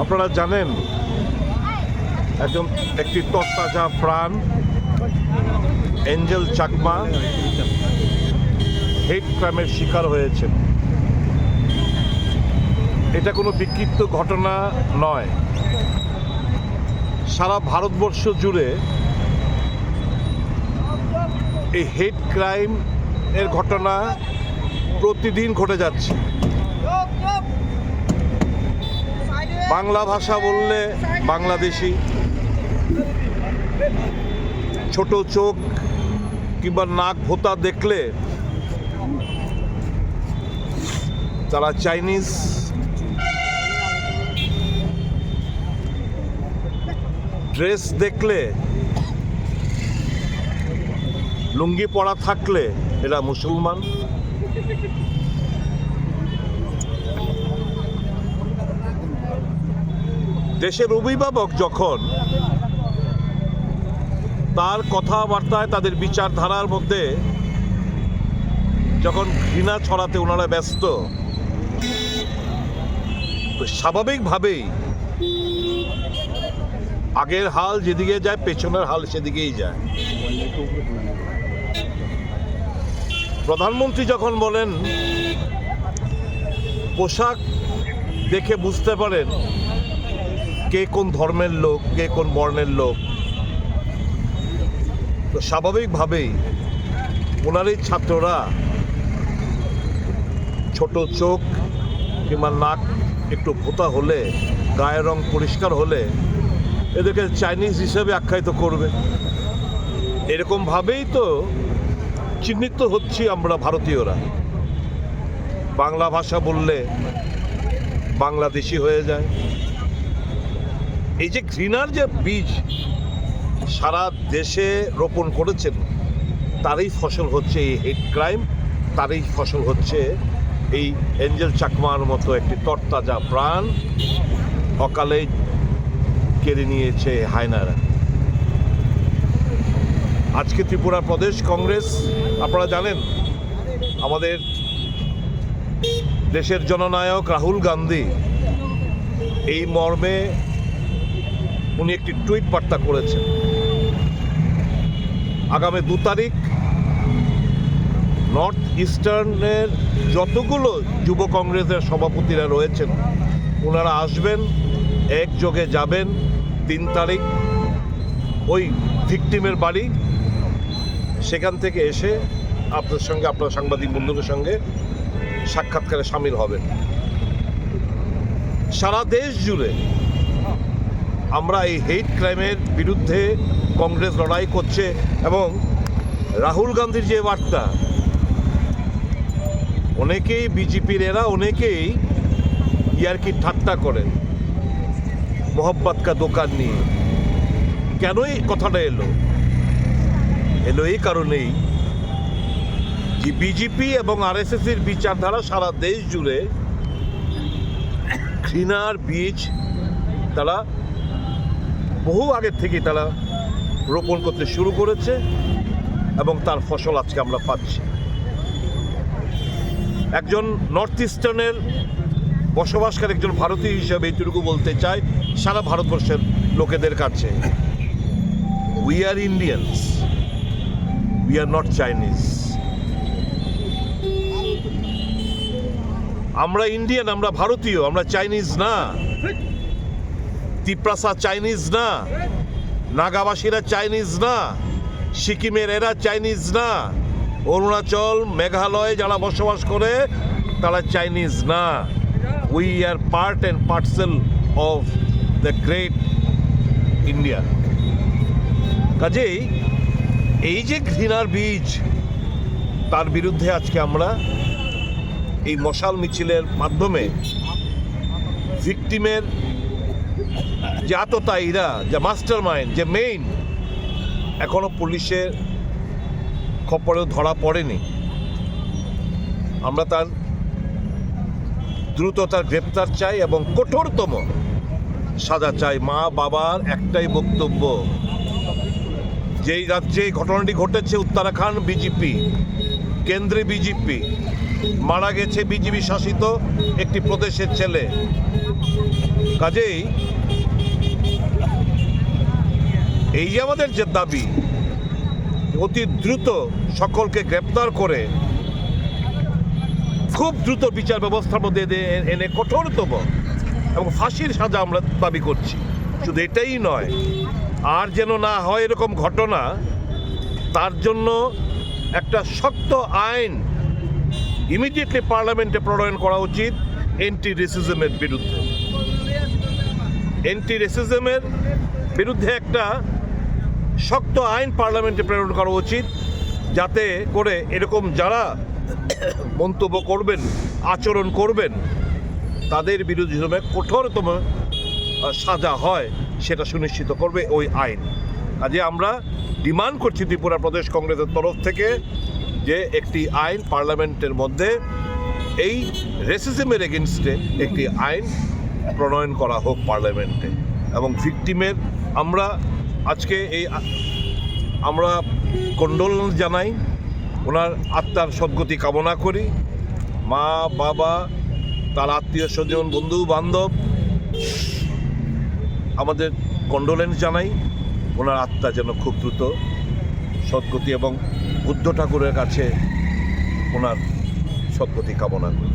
আপনারা জানেন একটি তরতাজা প্রাণ এঞ্জেল চাকমা হেট ক্রাইমের শিকার হয়েছেন। এটা কোনো বিক্ষিপ্ত ঘটনা নয়, সারা ভারতবর্ষ জুড়ে এই হেট ক্রাইম এর ঘটনা প্রতিদিন ঘটে যাচ্ছে। বাংলা ভাষা বললে বাংলাদেশি, ছোট চোখ কিংবা নাক ভোঁতা দেখলে তারা চাইনিজ, ড্রেস দেখলে, লুঙ্গি পরা থাকলে এরা মুসলমান। দেশের অভিভাবক যখন তার কথাবার্তায় তাদের বিচারধারার মধ্যে যখন ঘৃণা ছড়াতে ওনারা ব্যস্ত, স্বাভাবিকভাবেই আগের হাল যেদিকে যায় পেছনের হাল সেদিকেই যায়। প্রধানমন্ত্রী যখন বলেন পোশাক দেখে বুঝতে পারেন কে কোন ধর্মের লোক, কে কোন বর্ণের লোক, তো স্বাভাবিকভাবেই ওনারই ছাত্ররা ছোট চোখ কিংবা নাক একটু ভোঁতা হলে, গায়ের রং পরিষ্কার হলে এদেরকে চাইনিজ হিসেবে আখ্যায়িত করবে। এরকমভাবেই তো চিহ্নিত হচ্ছি আমরা ভারতীয়রা। বাংলা ভাষা বললে বাংলাদেশি হয়ে যায়। এই যে ঘৃণার যে বীজ সারা দেশে রোপণ করেছেন, তারই ফসল হচ্ছে এই হেট ক্রাইম, তারই ফসল হচ্ছে এই এঞ্জেল চাকমার মতো একটি তরতাজা প্রাণ অকালে কেড়ে নিয়েছে হায়নারা। আজকে ত্রিপুরা প্রদেশ কংগ্রেস, আপনারা জানেন আমাদের দেশের জননায়ক রাহুল গান্ধী এই মর্মে উনি একটি টুইট বার্তা করেছেন। আগামী 2 তারিখ নর্থ ইস্টার্নের যতগুলো যুব কংগ্রেসের সভাপতিরা রয়েছেন ওনারা আসবেন, একযোগে যাবেন 3 তারিখ ওই ভিকটিমের বাড়ি। সেখান থেকে এসে আপনার সঙ্গে, আপনার সাংবাদিক বন্ধুদের সঙ্গে সাক্ষাৎকারে সামিল হবেন। সারা দেশ জুড়ে আমরা এই হেট ক্রাইমের বিরুদ্ধে কংগ্রেস লড়াই করছে এবং রাহুল গান্ধীর যে বার্তা, অনেকেই বিজেপির এরা অনেকেই ইয়ার্কি ঠাট্টা করেন মোহব্বত কা দোকান নিয়ে। কেন এই কথাটা এলো এই কারণেই যে বিজেপি এবং আরএসএস এর বিচারধারা সারা দেশ জুড়ে ঘৃণার বীজ তারা বহু আগের থেকে তারা রোপণ করতে শুরু করেছে এবং তার ফসল আজকে আমরা পাচ্ছি। একজন নর্থ ইস্টার্নের বসবাসকারী একজন ভারতীয় হিসাবে এইটুকু বলতে চাই সারা ভারতবর্ষের লোকেদের কাছে, we are Indians, we are not Chinese. আমরা ইন্ডিয়ান, আমরা ভারতীয়, আমরা চাইনিজ না। তিপ্রাসা চাইনিজ না, নাগাবাসীরা চাইনিজ না, সিকিমের এরা চাইনিজ না, অরুণাচল, মেঘালয় যারা বসবাস করে তারা চাইনিজ না। We are part and parcel of the great India. কাজেই এই যে ঘৃণার বীজ, তার বিরুদ্ধে আজকে আমরা এই মশাল মিছিলের মাধ্যমে ভিকটিমের যে আততায়ীরা, যে মাস্টার মাইন্ড, যে মেইন, এখনো পুলিশের খপ্পরেও ধরা পড়েনি, আমরা তার দ্রুততার গ্রেপ্তার চাই এবং কঠোরতম সাজা চাই। মা বাবার একটাই বক্তব্য, যেই রাজ্যে ঘটনাটি ঘটেছে উত্তরাখণ্ড, বিজেপি, কেন্দ্রে বিজেপি, মারা গেছে বিজেপি শাসিত একটি প্রদেশের ছেলে। কাজেই এই যে আমাদের যে দাবি, অতি দ্রুত সকলকে গ্রেপ্তার করে খুব দ্রুত বিচার ব্যবস্থার মধ্যে এনে কঠোরতম এবং ফাঁসির সাজা আমরা দাবি করছি। শুধু এটাই নয়, আর যেন না হয় এরকম ঘটনা, তার জন্য একটা শক্ত আইন ইমিডিয়েটলি পার্লামেন্টে প্রণয়ন করা উচিত অ্যান্টি রেসিজমের বিরুদ্ধে। অ্যান্টি রেসিজমের বিরুদ্ধে একটা শক্ত আইন পার্লামেন্টে প্রেরণ করা উচিত, যাতে করে এরকম যারা মন্তব্য করবেন, আচরণ করবেন, তাদের বিরুদ্ধে কঠোরতম সাজা হয়, সেটা সুনিশ্চিত করবে ওই আইন। কাজে আমরা ডিমান্ড করছি ত্রিপুরা প্রদেশ কংগ্রেসের তরফ থেকে যে একটি আইন পার্লামেন্টের মধ্যে এই রেসিজমের এগেনস্টে একটি আইন প্রণয়ন করা হোক পার্লামেন্টে। এবং ভিকটিমের আমরা আজকে আমরা কন্ডোলেন্স জানাই, ওনার আত্মার সদ্গতি কামনা করি। মা, বাবা, তার আত্মীয় স্বজন, বন্ধু বান্ধব, আমাদের কন্ডোলেন্স জানাই। ওনার আত্মা যেন খুব দ্রুত সদ্গতি এবং বুদ্ধ ঠাকুরের কাছে ওনার সদ্গতি কামনা করি।